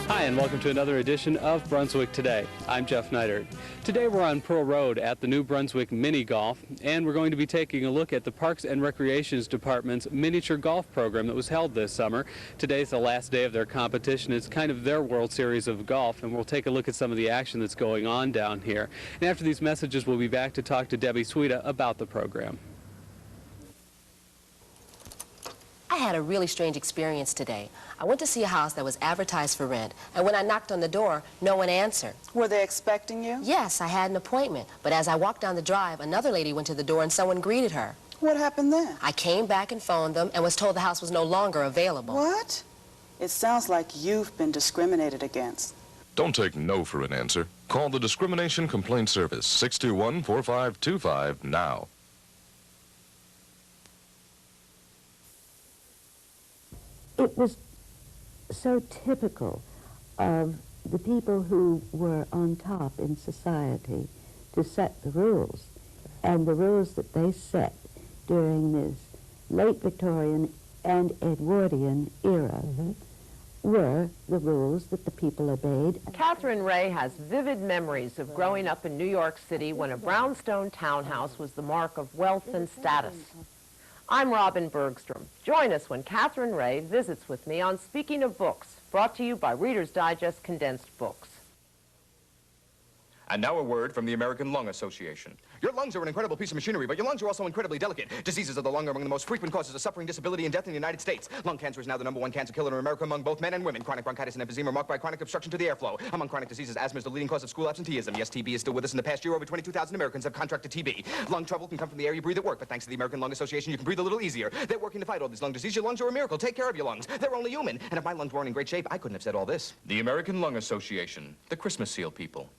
Hi, and welcome to another edition of Brunswick Today. I'm Jeff Neidert. Today we're on Pearl Road at the new Brunswick Mini Golf, and we're going to be taking a look at the Parks and Recreations Department's miniature golf program that was held this summer. Today's the last day of their competition. It's kind of their World Series of golf, and we'll take a look at some of the action that's going on down here. And after these messages, we'll be back to talk to Debbie Sweda about the program. I had a really strange experience today. I went to see a house that was advertised for rent, and when I knocked on the door, no one answered. Were they expecting you? Yes, I had an appointment, but as I walked down the drive, another lady went to the door and someone greeted her. What happened then? I came back and phoned them and was told the house was no longer available. What? It sounds like you've been discriminated against. Don't take no for an answer. Call the Discrimination Complaint Service, 621-4525 now. It was so typical of the people who were on top in society to set the rules, and the rules that they set during this late Victorian and Edwardian era were the rules that the people obeyed. Catherine Ray has vivid memories of growing up in New York City when a brownstone townhouse was the mark of wealth and status. I'm Robin Bergstrom. Join us when Catherine Ray visits with me on Speaking of Books, brought to you by Reader's Digest Condensed Books. And now a word from the American Lung Association. Your lungs are an incredible piece of machinery, but your lungs are also incredibly delicate. Diseases of the lung are among the most frequent causes of suffering, disability, and death in the United States. Lung cancer is now the #1 cancer killer in America among both men and women. Chronic bronchitis and emphysema are marked by chronic obstruction to the airflow. Among chronic diseases, asthma is the leading cause of school absenteeism. Yes, TB is still with us. In the past year, over 22,000 Americans have contracted TB. Lung trouble can come from the air you breathe at work, but thanks to the American Lung Association, you can breathe a little easier. They're working to fight all this lung disease. Your lungs are a miracle. Take care of your lungs. They're only human. And if my lungs weren't in great shape, I couldn't have said all this. The American Lung Association, the Christmas seal people.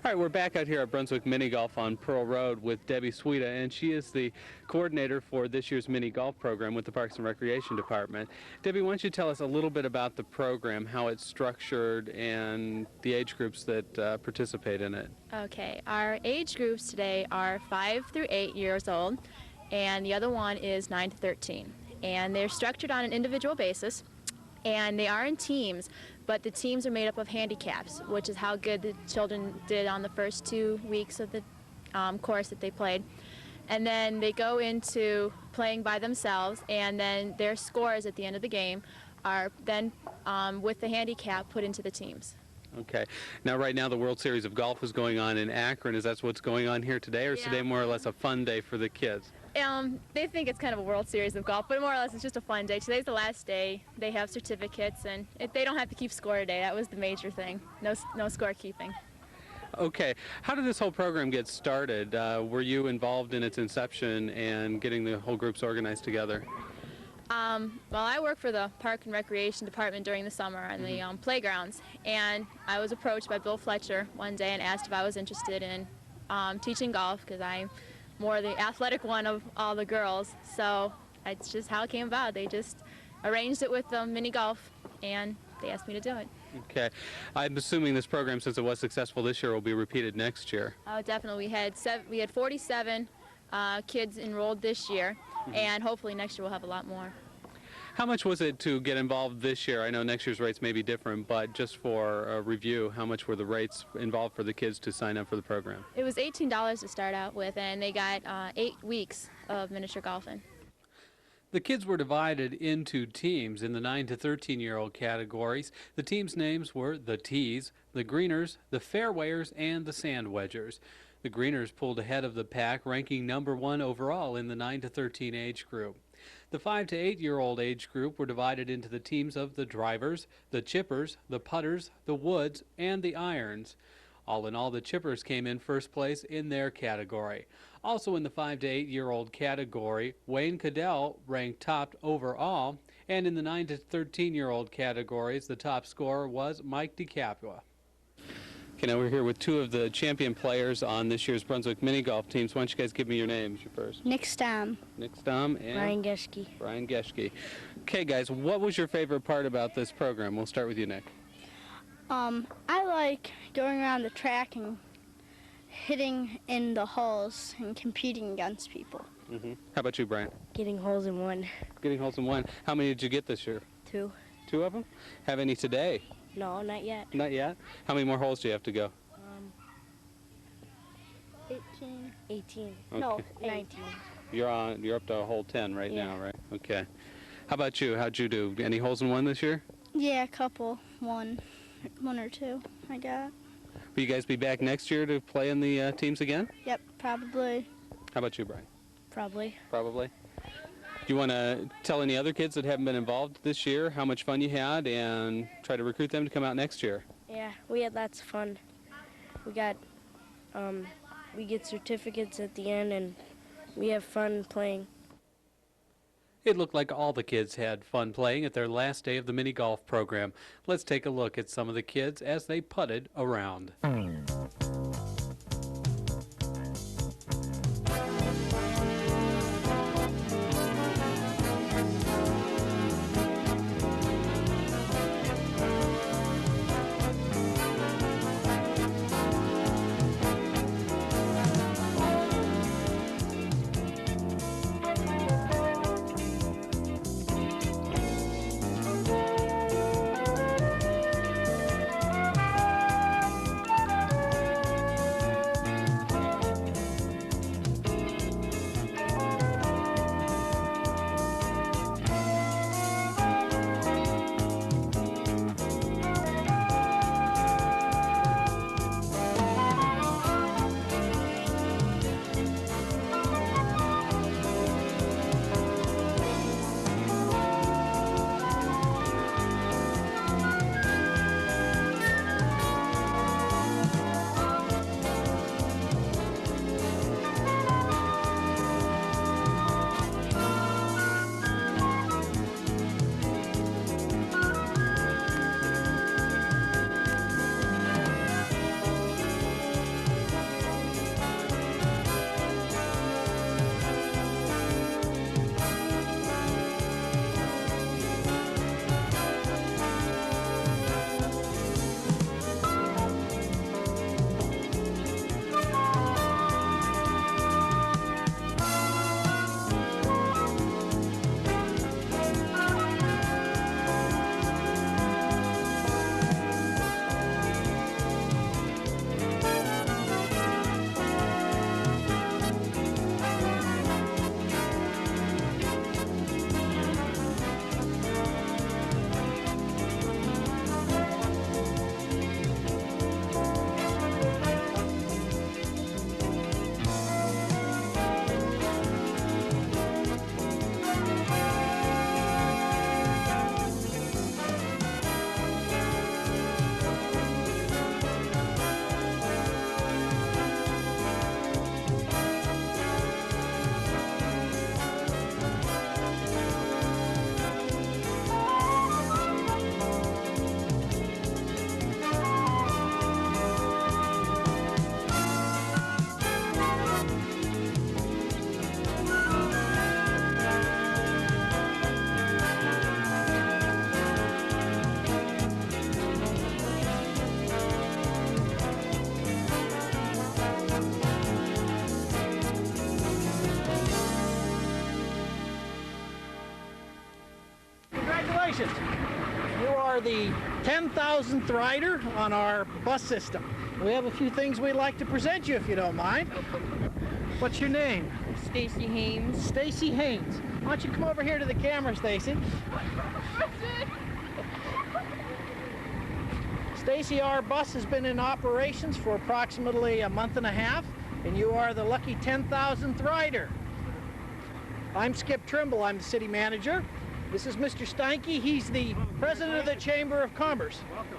All right, we're back out here at Brunswick Mini Golf on Pearl Road with Debbie Sweda, and she is the coordinator for this year's mini golf program with the Parks and Recreation Department. Debbie, why don't you tell us a little bit about the program, how it's structured, and the age groups that participate in it? Okay, our age groups today are 5 through 8 years old, and the other one is 9 to 13. And they're structured on an individual basis, and they are in teams, but the teams are made up of handicaps, which is how good the children did on the first 2 weeks of the course that they played. And then they go into playing by themselves, and then their scores at the end of the game are then, with the handicap, put into the teams. Okay. Now, right now, the World Series of Golf is going on in Akron. Is that what's going on here today, or is today more or less a fun day for the kids? They think it's kind of a World Series of Golf, but more or less it's just a fun day. Today's the last day. They have certificates, and they don't have to keep score today. That was the major thing. No score keeping. Okay. How did this whole program get started? Were you involved in its inception and getting the whole groups organized together? Well, I work for the Park and Recreation Department during the summer on the playgrounds, and I was approached by Bill Fletcher one day and asked if I was interested in teaching golf, because I'm more the athletic one of all the girls. So it's just how it came about. They just arranged it with the mini golf, and they asked me to do it. Okay. I'm assuming this program, since it was successful this year, will be repeated next year. Oh, definitely. We had 47 kids enrolled this year, and hopefully next year we'll have a lot more. How much was it to get involved this year? I know next year's rates may be different, but just for a review, how much were the rates involved for the kids to sign up for the program? It was $18 to start out with, and they got 8 weeks of miniature golfing. The kids were divided into teams in the 9 to 13-year-old categories. The teams' names were the Tees, the Greeners, the Fairwayers, and the Sand Wedgers. The Greeners pulled ahead of the pack, ranking #1 overall in the 9 to 13 age group. The 5 to 8-year-old age group were divided into the teams of the Drivers, the Chippers, the Putters, the Woods, and the Irons. All in all, the Chippers came in first place in their category. Also in the 5 to 8-year-old category, Wayne Cadell ranked top overall, and in the 9 to 13-year-old categories, the top scorer was Mike DeCapua. Okay, now we're here with 2 of the champion players on this year's Brunswick mini golf teams. Why don't you guys give me your names first? Nick Stam. Nick Stam and Brian Geschke. Brian Geschke. Okay, guys, what was your favorite part about this program? We'll start with you, Nick. I like going around the track and hitting in the holes and competing against people. How about you, Brian? Getting holes in one. Getting holes in one. How many did you get this year? 2. 2 of them? Have any today? No, not yet. Not yet? How many more holes do you have to go? 18. Okay. No, 19. You're up to hole 10 right Yeah. now, right? Okay. How about you? How'd you do? Any holes in one this year? Yeah, a couple. One or two I got. Will you guys be back next year to play in the teams again? Yep, probably. How about you, Brian? Probably. Probably. Do you want to tell any other kids that haven't been involved this year how much fun you had and try to recruit them to come out next year? Yeah, we had lots of fun. We get certificates at the end, and we have fun playing. It looked like all the kids had fun playing at their last day of the mini golf program. Let's take a look at some of the kids as they putted around. Congratulations! You are the 10,000th rider on our bus system. We have a few things we'd like to present you if you don't mind. What's your name? Stacy Haines. Stacy Haines. Why don't you come over here to the camera, Stacy? Stacy, our bus has been in operations for approximately a month and a half, and you are the lucky 10,000th rider. I'm Skip Trimble. I'm the city manager. This is Mr. Steinke. He's the president of the Chamber of Commerce. Welcome.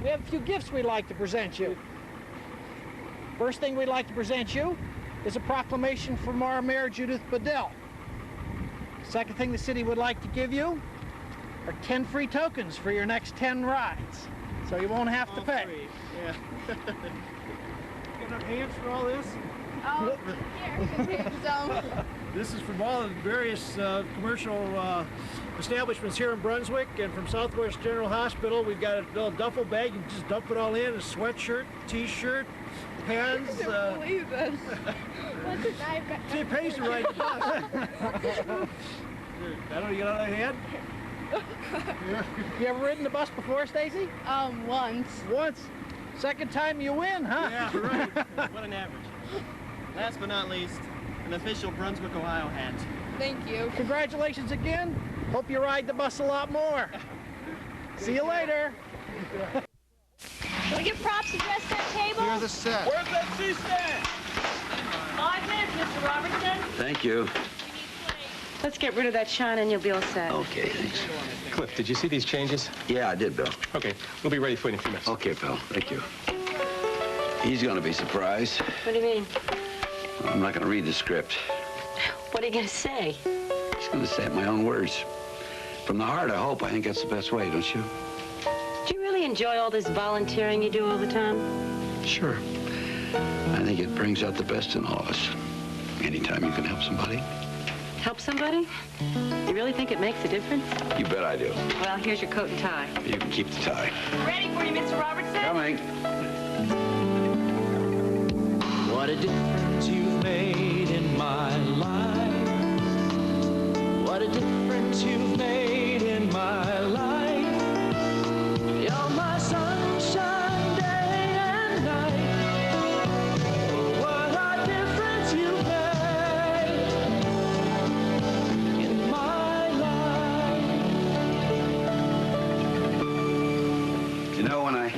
We have a few gifts we'd like to present you. First thing we'd like to present you is a proclamation from our mayor, Judith Bedell. Second thing the city would like to give you are 10 free tokens for your next 10 rides, so you won't have to pay. Free. Yeah. Got enough hands for all this? Oh, here's some. This is from all the various commercial establishments here in Brunswick and from Southwest General Hospital. We've got a little duffel bag. You can just dump it all in. A sweatshirt, t-shirt, pens. I can't believe this. What's a knife? See, it pays to ride the bus. I don't know, you got another hand? You ever ridden the bus before, Stacy? Once. Once. Second time you win, huh? Yeah, right. What an average. Last but not least, an official Brunswick, Ohio hat. Thank you. Congratulations again. Hope you ride the bus a lot more. See you later. Can we get props addressed at table? Clear the set. Where's that C-stand? 5 minutes, Mr. Robertson. Thank you. Let's get rid of that shine and you'll be all set. Okay, thanks. Cliff, did you see these changes? Yeah, I did, Bill. Okay, we'll be ready for you in a few minutes. Okay, pal. Thank you. He's gonna be surprised. What do you mean? I'm not gonna read the script. What are you gonna say? He's gonna say it in my own words. From the heart, I hope. I think that's the best way, don't you? Do you really enjoy all this volunteering you do all the time? Sure. I think it brings out the best in all of us. Anytime you can help somebody. Help somebody? You really think it makes a difference? You bet I do. Well, here's your coat and tie. You can keep the tie. Ready for you, Mr. Robertson? Coming. What a difference you've made in my life. What a difference you've made in my life. You're my sunshine day and night. What a difference you've made in my life. You know,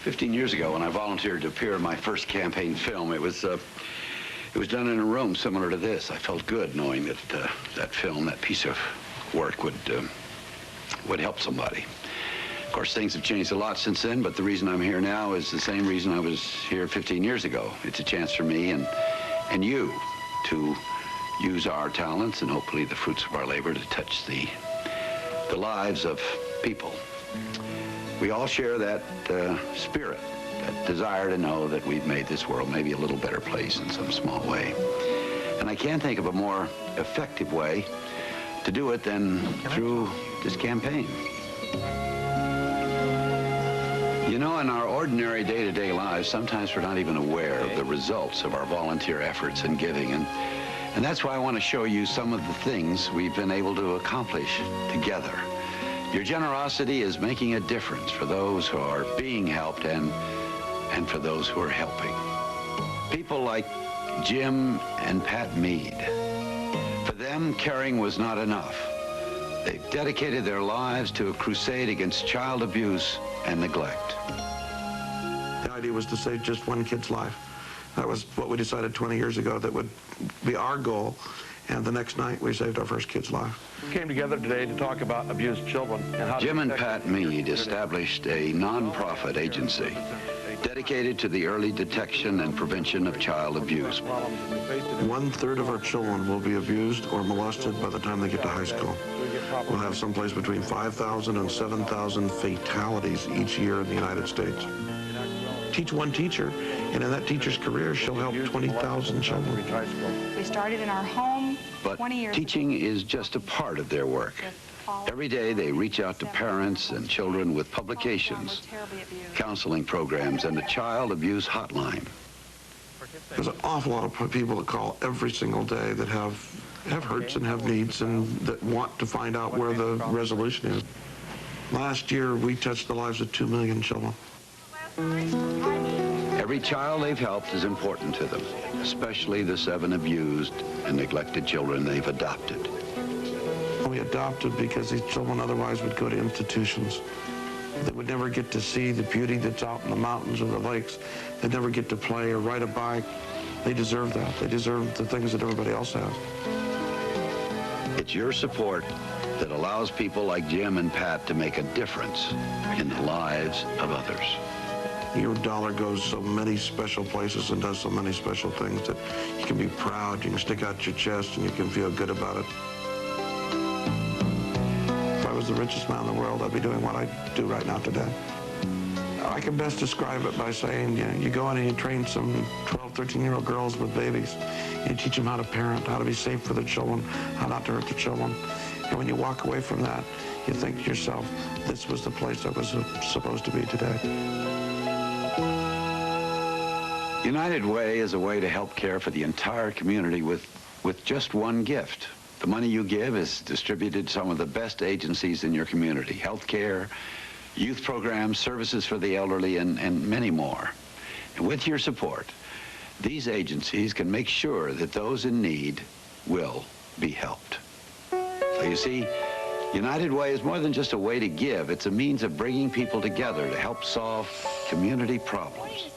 15 years ago, when I volunteered to appear in my first campaign film, it was done in a room similar to this. I felt good knowing that that film, that piece of work, would help somebody. Of course, things have changed a lot since then, but the reason I'm here now is the same reason I was here 15 years ago. It's a chance for me and you to use our talents and hopefully the fruits of our labor to touch the lives of people. We all share that spirit, that desire to know that we've made this world maybe a little better place in some small way. And I can't think of a more effective way to do it than through this campaign. You know, in our ordinary day-to-day lives, sometimes we're not even aware of the results of our volunteer efforts and giving. And that's why I want to show you some of the things we've been able to accomplish together. Your generosity is making a difference for those who are being helped and for those who are helping. People like Jim and Pat Mead. For them, caring was not enough. They've dedicated their lives to a crusade against child abuse and neglect. The idea was to save just one kid's life. That was what we decided 20 years ago that would be our goal. And the next night, we saved our first kid's life. We came together today to talk about abused children and how Jim and Pat Mead established a non-profit agency dedicated to the early detection and prevention of child abuse. 1/3 of our children will be abused or molested by the time they get to high school. We'll have someplace between 5,000 and 7,000 fatalities each year in the United States. Teach one teacher, and in that teacher's career, she'll help 20,000 children. We started in our home But 20 years teaching is just a part of their work. Every day they reach out to parents and children with publications, counseling programs, and a child abuse hotline. There's an awful lot of people that call every single day that have hurts and have needs and that want to find out where the resolution is. Last year, we touched the lives of 2 million children. Every child they've helped is important to them, especially the 7 abused and neglected children they've adopted. We adopted because these children otherwise would go to institutions. They would never get to see the beauty that's out in the mountains or the lakes. They'd never get to play or ride a bike. They deserve that. They deserve the things that everybody else has. It's your support that allows people like Jim and Pat to make a difference in the lives of others. Your dollar goes so many special places and does so many special things that you can be proud, you can stick out your chest, and you can feel good about it. If I was the richest man in the world, I'd be doing what I do right now today. I can best describe it by saying, you go in and you train some 12, 13-year-old girls with babies. You teach them how to parent, how to be safe for their children, how not to hurt their children. And when you walk away from that, you think to yourself, this was the place I was supposed to be today. United Way is a way to help care for the entire community with just one gift. The money you give is distributed to some of the best agencies in your community: healthcare, youth programs, services for the elderly, and many more. And with your support, these agencies can make sure that those in need will be helped. So you see, United Way is more than just a way to give. It's a means of bringing people together to help solve community problems.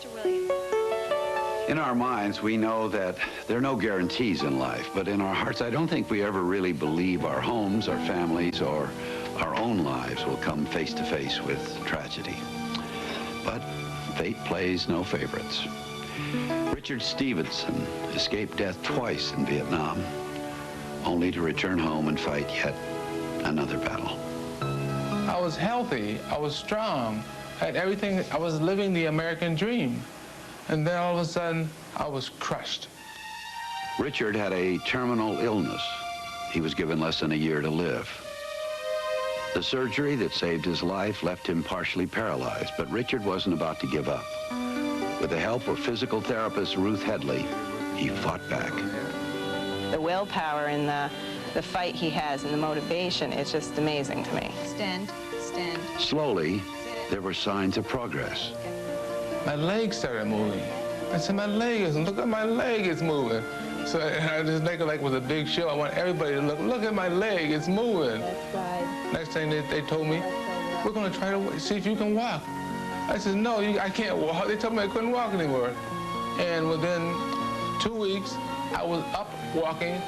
In our minds, we know that there are no guarantees in life, but in our hearts, I don't think we ever really believe our homes, our families, or our own lives will come face to face with tragedy. But fate plays no favorites. Richard Stevenson escaped death twice in Vietnam, only to return home and fight yet another battle. I was healthy, I was strong, had everything. I was living the American dream. And then all of a sudden, I was crushed. Richard had a terminal illness. He was given less than a year to live. The surgery that saved his life left him partially paralyzed, but Richard wasn't about to give up. With the help of physical therapist Ruth Headley, he fought back. The willpower and the fight he has and the motivation is just amazing to me. Stand, stand. Slowly, there were signs of progress. My leg started moving. I said, my leg is, look at my leg is moving. So I just make it like it was a big show. I want everybody to look at my leg, it's moving. Next thing they told me, we're gonna try to see if you can walk. I said, no, I can't walk. They told me I couldn't walk anymore. And within 2 weeks, I was up walking.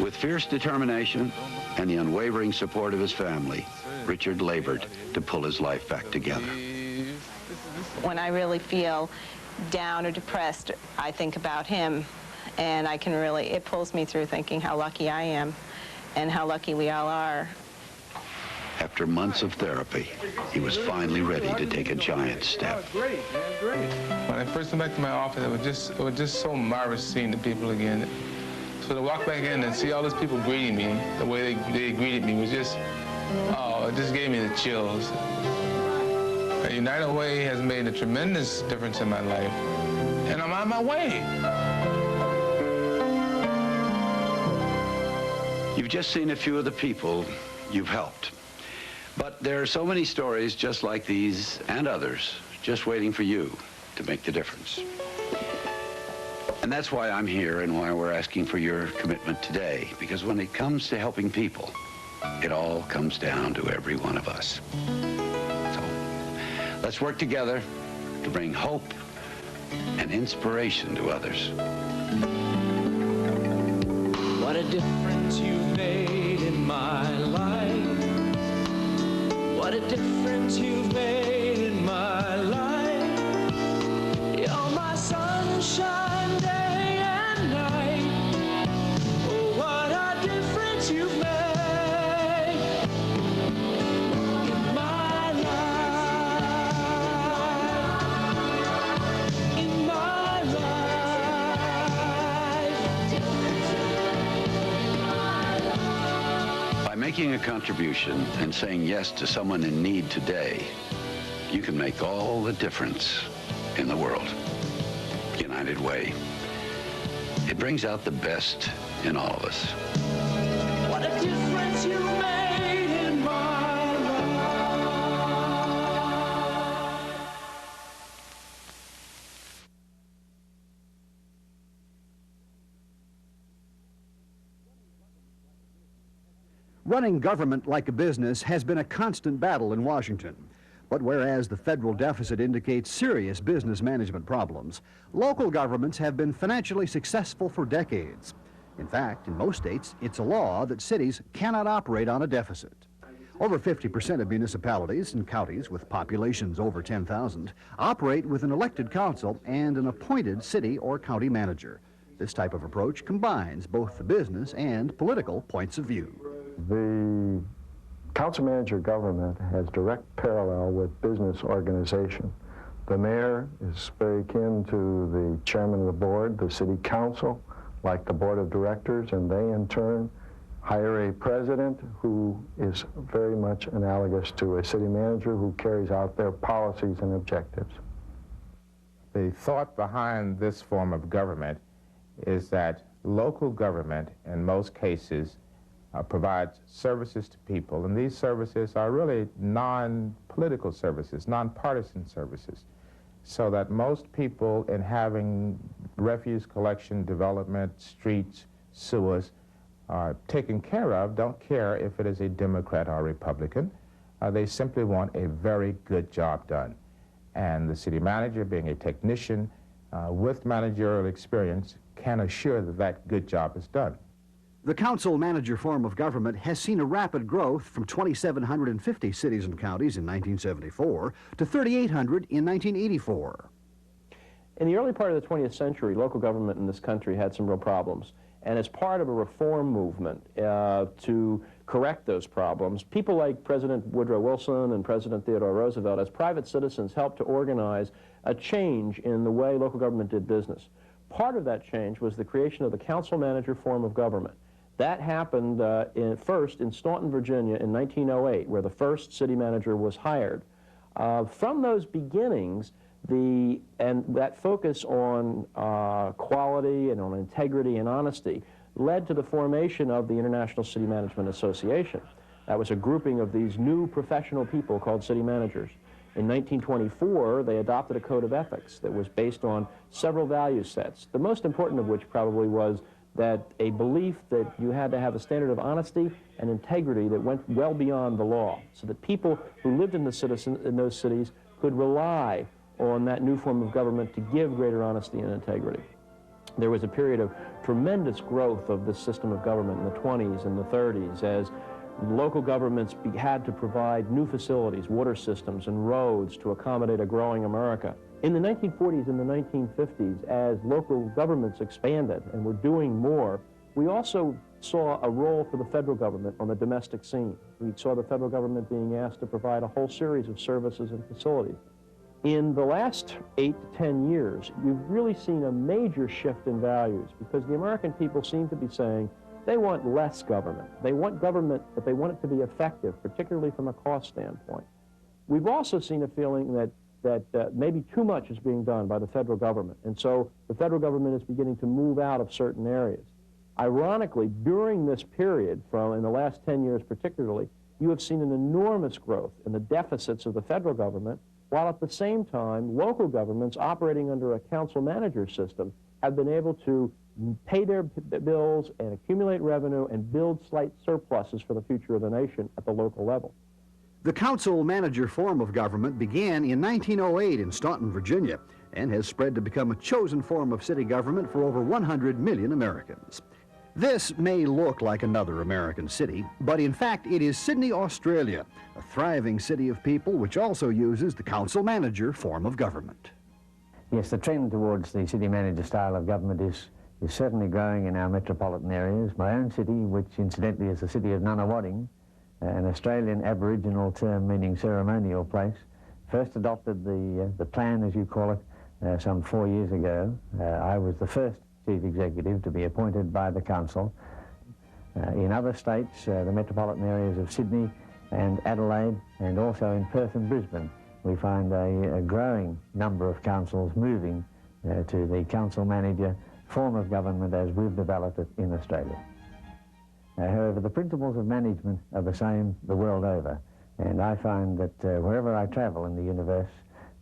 With fierce determination and the unwavering support of his family, Richard labored to pull his life back together. When I really feel down or depressed, I think about him, and I can really, it pulls me through thinking how lucky I am and how lucky we all are. After months of therapy, he was finally ready to take a giant step. Great, man, great. When I first went back to my office, it was just so marvelous seeing the people again. So to walk back in and see all those people greeting me, the way they greeted me was just, oh, it just gave me the chills. United Way has made a tremendous difference in my life, and I'm on my way. You've just seen a few of the people you've helped. But there are so many stories just like these and others just waiting for you to make the difference. And that's why I'm here and why we're asking for your commitment today, because when it comes to helping people, it all comes down to every one of us. Let's work together to bring hope and inspiration to others. What a difference you've made in my life. What a difference you've made in my life. You're my sunshine day and night. Oh, what a difference you've made. Making a contribution and saying yes to someone in need today, you can make all the difference in the world. United Way. It brings out the best in all of us. What a difference you made in my life. Running government like a business has been a constant battle in Washington. But whereas the federal deficit indicates serious business management problems, local governments have been financially successful for decades. In fact, in most states, it's a law that cities cannot operate on a deficit. Over 50% of municipalities and counties with populations over 10,000 operate with an elected council and an appointed city or county manager. This type of approach combines both the business and political points of view. The council manager government has direct parallel with business organization. The mayor is very akin to the chairman of the board, the city council, like the board of directors, and they in turn hire a president who is very much analogous to a city manager who carries out their policies and objectives. The thought behind this form of government is that local government, in most cases, provides services to people, and these services are really non-political services, non-partisan services, so that most people in having refuse collection, development, streets, sewers are taken care of don't care if it is a Democrat or Republican. They simply want a very good job done. And the city manager, being a technician with managerial experience, can assure that that good job is done. The council-manager form of government has seen a rapid growth from 2,750 cities and counties in 1974 to 3,800 in 1984. In the early part of the 20th century, local government in this country had some real problems. And as part of a reform movement to correct those problems, people like President Woodrow Wilson and President Theodore Roosevelt, as private citizens, helped to organize a change in the way local government did business. Part of that change was the creation of the council-manager form of government. That happened first in Staunton, Virginia in 1908, where the first city manager was hired. From those beginnings, that focus on quality and on integrity and honesty led to the formation of the International City Management Association. That was a grouping of these new professional people called city managers. In 1924, they adopted a code of ethics that was based on several value sets, the most important of which probably was that a belief that you had to have a standard of honesty and integrity that went well beyond the law, so that people who lived in those cities could rely on that new form of government to give greater honesty and integrity. There was a period of tremendous growth of this system of government in the 20s and the 30s as local governments had to provide new facilities, water systems, and roads to accommodate a growing America. In the 1940s and the 1950s, as local governments expanded and were doing more, we also saw a role for the federal government on the domestic scene. We saw the federal government being asked to provide a whole series of services and facilities. In the last 8 to 10 years, you've really seen a major shift in values because the American people seem to be saying they want less government. They want government, but they want it to be effective, particularly from a cost standpoint. We've also seen a feeling that maybe too much is being done by the federal government, and so the federal government is beginning to move out of certain areas. Ironically, during this period, in the last 10 years particularly, you have seen an enormous growth in the deficits of the federal government, while at the same time, local governments operating under a council-manager system have been able to pay their bills and accumulate revenue and build slight surpluses for the future of the nation at the local level. The council-manager form of government began in 1908 in Staunton, Virginia, and has spread to become a chosen form of city government for over 100 million Americans. This may look like another American city, but in fact it is Sydney, Australia, a thriving city of people which also uses the council-manager form of government. Yes, the trend towards the city manager style of government is certainly growing in our metropolitan areas. My own city, which incidentally is the city of Nunawading, an Australian Aboriginal term meaning ceremonial place, first adopted the plan, as you call it, some 4 years ago. I was the first chief executive to be appointed by the council. In other states, the metropolitan areas of Sydney and Adelaide, and also in Perth and Brisbane, we find a growing number of councils moving to the council manager form of government as we've developed it in Australia. However, the principles of management are the same the world over, and I find that wherever I travel in the universe,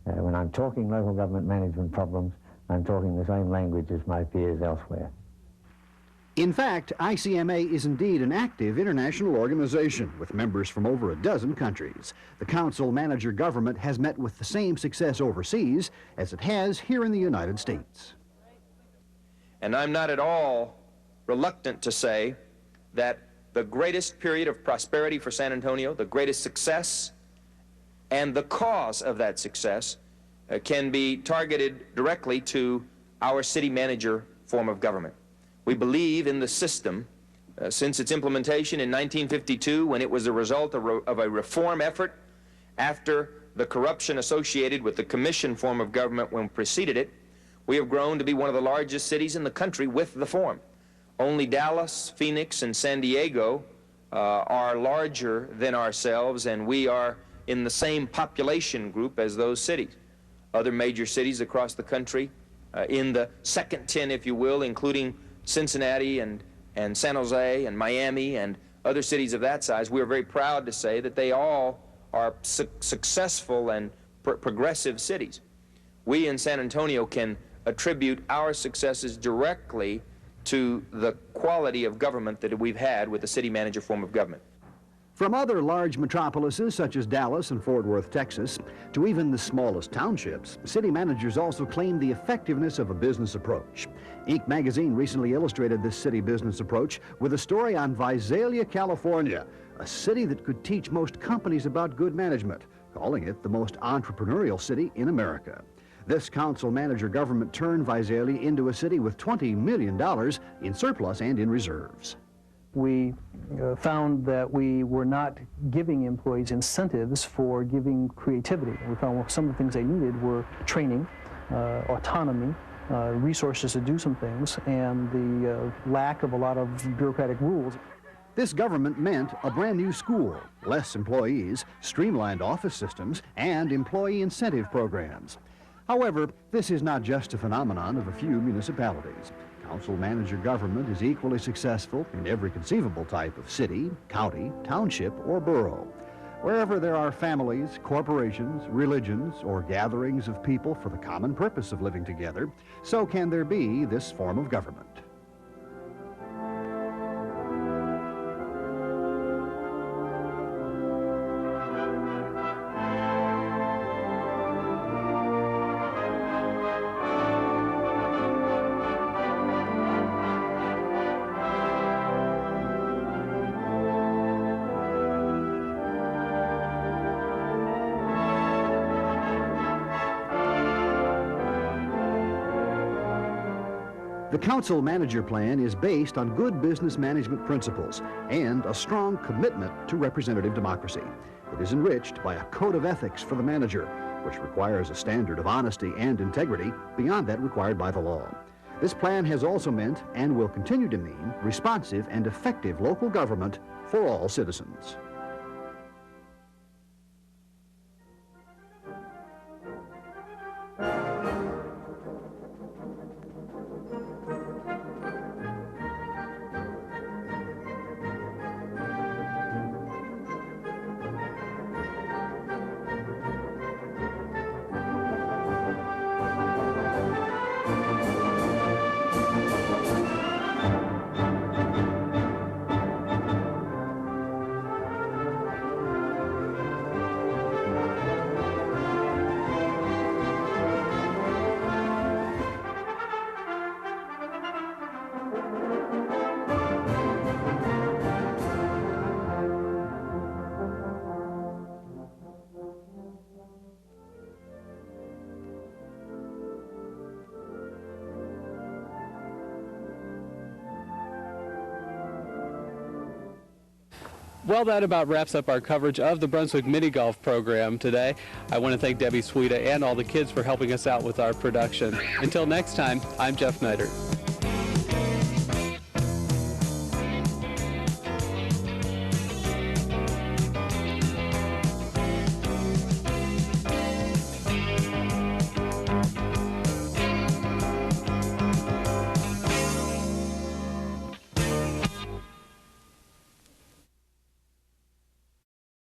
when I'm talking local government management problems, I'm talking the same language as my peers elsewhere. In fact, ICMA is indeed an active international organization with members from over a dozen countries. The council-manager government has met with the same success overseas as it has here in the United States. And I'm not at all reluctant to say that the greatest period of prosperity for San Antonio, the greatest success, and the cause of that success can be targeted directly to our city manager form of government. We believe in the system since its implementation in 1952, when it was the result of a reform effort after the corruption associated with the commission form of government when preceded it. We have grown to be one of the largest cities in the country with the form. Only Dallas, Phoenix, and San Diego are larger than ourselves, and we are in the same population group as those cities. Other major cities across the country, in the second 10, if you will, including Cincinnati and San Jose and Miami and other cities of that size, we are very proud to say that they all are successful and progressive cities. We in San Antonio can attribute our successes directly to the quality of government that we've had with the city manager form of government. From other large metropolises such as Dallas and Fort Worth, Texas, to even the smallest townships, city managers also claim the effectiveness of a business approach. Inc. magazine recently illustrated this city business approach with a story on Visalia, California, a city that could teach most companies about good management, calling it the most entrepreneurial city in America. This council manager government turned Visalia into a city with $20 million in surplus and in reserves. We found that we were not giving employees incentives for giving creativity. We found some of the things they needed were training, autonomy, resources to do some things, and the lack of a lot of bureaucratic rules. This government meant a brand new school, less employees, streamlined office systems, and employee incentive programs. However, this is not just a phenomenon of a few municipalities. Council manager government is equally successful in every conceivable type of city, county, township, or borough. Wherever there are families, corporations, religions, or gatherings of people for the common purpose of living together, so can there be this form of government. The council manager plan is based on good business management principles and a strong commitment to representative democracy. It is enriched by a code of ethics for the manager, which requires a standard of honesty and integrity beyond that required by the law. This plan has also meant, and will continue to mean, responsive and effective local government for all citizens. Well, that about wraps up our coverage of the Brunswick Mini Golf program today. I want to thank Debbie Sweda and all the kids for helping us out with our production. Until next time, I'm Jeff Neidert.